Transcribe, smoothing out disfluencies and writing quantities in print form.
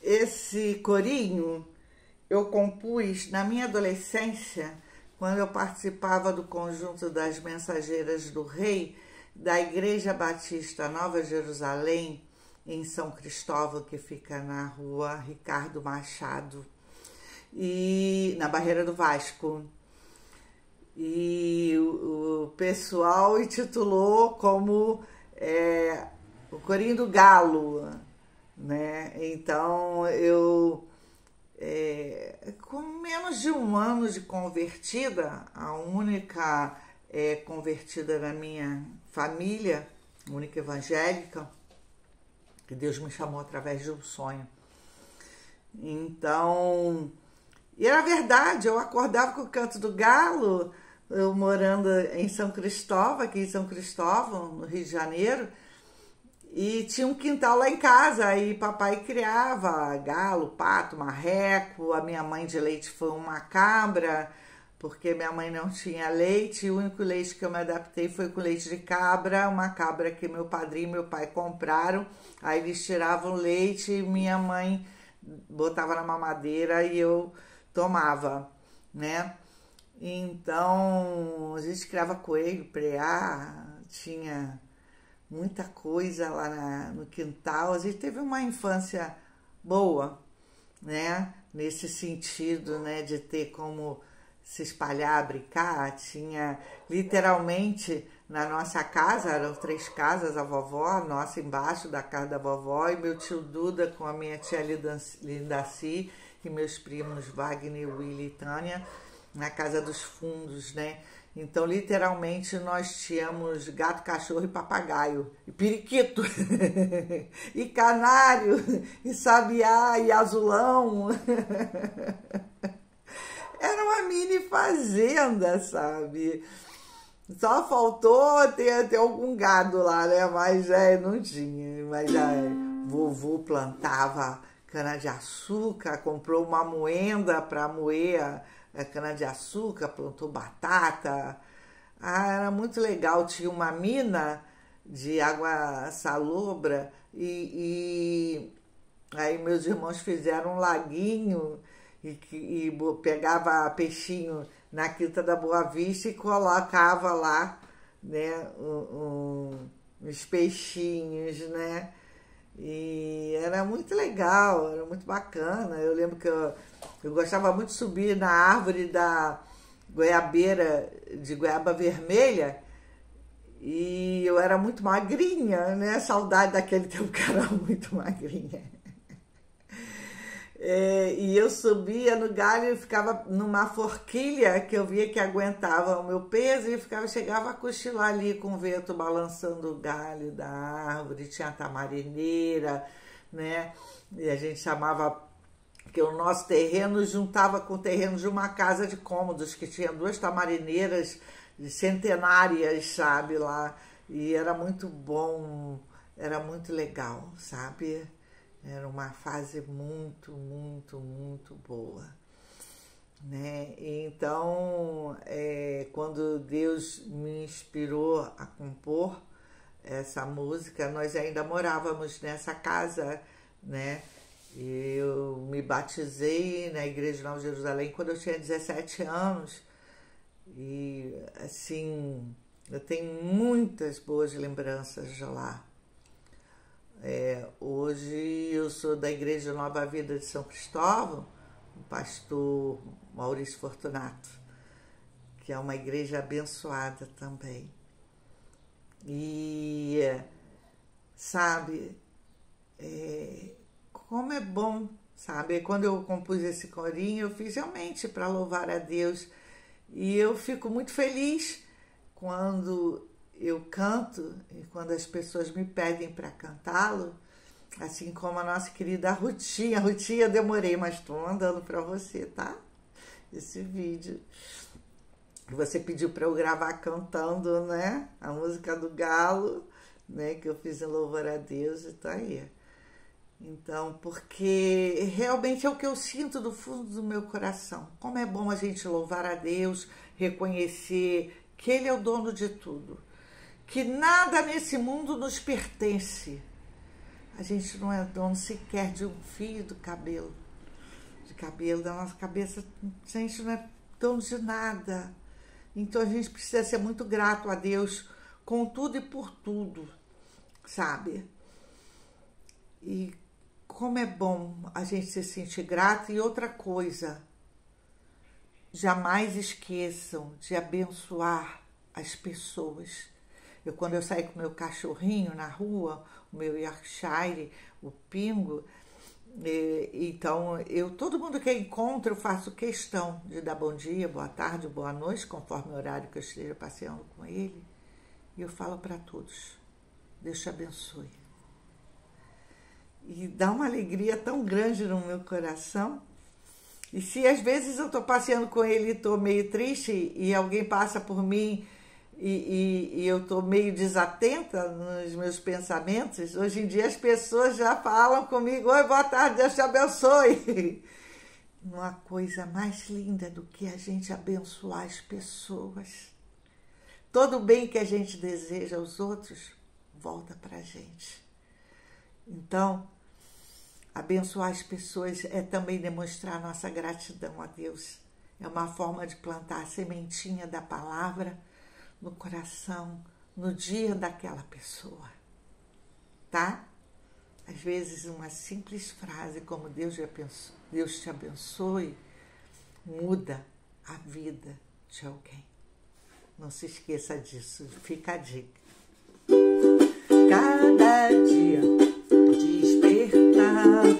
Esse corinho eu compus na minha adolescência, quando eu participava do conjunto das Mensageiras do Rei, da Igreja Batista Nova Jerusalém, em São Cristóvão, que fica na rua Ricardo Machado, e na Barreira do Vasco. E o pessoal intitulou como o Corinho do Galo, né? Então eu, com menos de um ano de convertida, a única convertida na minha família, única evangélica, que Deus me chamou através de um sonho. Então, e era verdade, eu acordava com o canto do galo, eu morando em São Cristóvão, aqui em São Cristóvão, no Rio de Janeiro, e tinha um quintal lá em casa, aí papai criava galo, pato, marreco, a minha mãe de leite foi uma cabra, porque minha mãe não tinha leite, e o único leite que eu me adaptei foi com leite de cabra, uma cabra que meu padrinho e meu pai compraram, aí eles tiravam leite e minha mãe botava na mamadeira e eu tomava, né? Então, a gente criava coelho, preá, tinha muita coisa lá no quintal. A gente teve uma infância boa, né? Nesse sentido, né? De ter como se espalhar, brincar. Tinha, literalmente, na nossa casa, eram 3 casas, a vovó, nossa embaixo da casa da vovó, e meu tio Duda com a minha tia Lindaci, e meus primos Wagner, Willy e Tânia, na casa dos fundos, né? Então, literalmente, nós tínhamos gato, cachorro e papagaio, e periquito, e canário, e sabiá, e azulão. Era uma mini fazenda, sabe? Só faltou ter algum gado lá, né? Mas não tinha. Mas vovô plantava cana-de-açúcar, comprou uma moenda para moer a cana-de-açúcar, plantou batata. Era muito legal. Tinha uma mina de água salobra e aí meus irmãos fizeram um laguinho e pegava peixinho na Quinta da Boa Vista e colocava lá, né, uns peixinhos, né? E era muito legal, era muito bacana. Eu lembro que eu gostava muito de subir na árvore da goiabeira de goiaba vermelha e eu era muito magrinha, né? Saudade daquele tempo que eu era muito magrinha. E eu subia no galho e ficava numa forquilha que eu via que aguentava o meu peso e chegava a cochilar ali com o vento balançando o galho da árvore. Tinha a tamarineira, né? E a gente chamava que o nosso terreno juntava com o terreno de uma casa de cômodos que tinha 2 tamarineiras centenárias, sabe, lá. E era muito bom, era muito legal, sabe? Era uma fase muito, muito, muito boa, né? Então, quando Deus me inspirou a compor essa música, nós ainda morávamos nessa casa, né? Eu me batizei na Igreja de Nova Jerusalém quando eu tinha 17 anos e, assim, eu tenho muitas boas lembranças de lá. Hoje eu sou da Igreja Nova Vida de São Cristóvão, o pastor Maurício Fortunato, que é uma igreja abençoada também. E, sabe, como é bom, sabe? Quando eu compus esse corinho, eu fiz realmente para louvar a Deus. E eu fico muito feliz quando eu canto e quando as pessoas me pedem para cantá-lo, assim como a nossa querida Rutinha. Rutinha, eu demorei, mas estou mandando para você, tá? Esse vídeo que você pediu para eu gravar cantando, né? A música do galo, né? Que eu fiz em louvor a Deus e tá aí. Então, porque realmente é o que eu sinto do fundo do meu coração. Como é bom a gente louvar a Deus, reconhecer que Ele é o dono de tudo. Que nada nesse mundo nos pertence. A gente não é dono sequer de um fio do cabelo. De cabelo da nossa cabeça. A gente não é dono de nada. Então a gente precisa ser muito grato a Deus com tudo e por tudo, sabe? E como é bom a gente se sentir grato. E outra coisa, jamais esqueçam de abençoar as pessoas. Quando eu saio com meu cachorrinho na rua, o meu Yorkshire, o Pingo, então todo mundo que eu encontro, eu faço questão de dar bom dia, boa tarde, boa noite, conforme o horário que eu esteja passeando com ele. E eu falo para todos, Deus te abençoe. E dá uma alegria tão grande no meu coração. E se às vezes eu estou passeando com ele e estou meio triste e alguém passa por mim e eu estou meio desatenta nos meus pensamentos, hoje em dia as pessoas já falam comigo, oi, boa tarde, Deus te abençoe. Não há coisa mais linda do que a gente abençoar as pessoas. Todo o bem que a gente deseja aos outros, volta para a gente. Então, abençoar as pessoas é também demonstrar nossa gratidão a Deus. É uma forma de plantar a sementinha da palavra no coração, no dia daquela pessoa, tá? Às vezes uma simples frase como Deus te abençoe, muda a vida de alguém. Não se esqueça disso, fica a dica. Cada dia despertar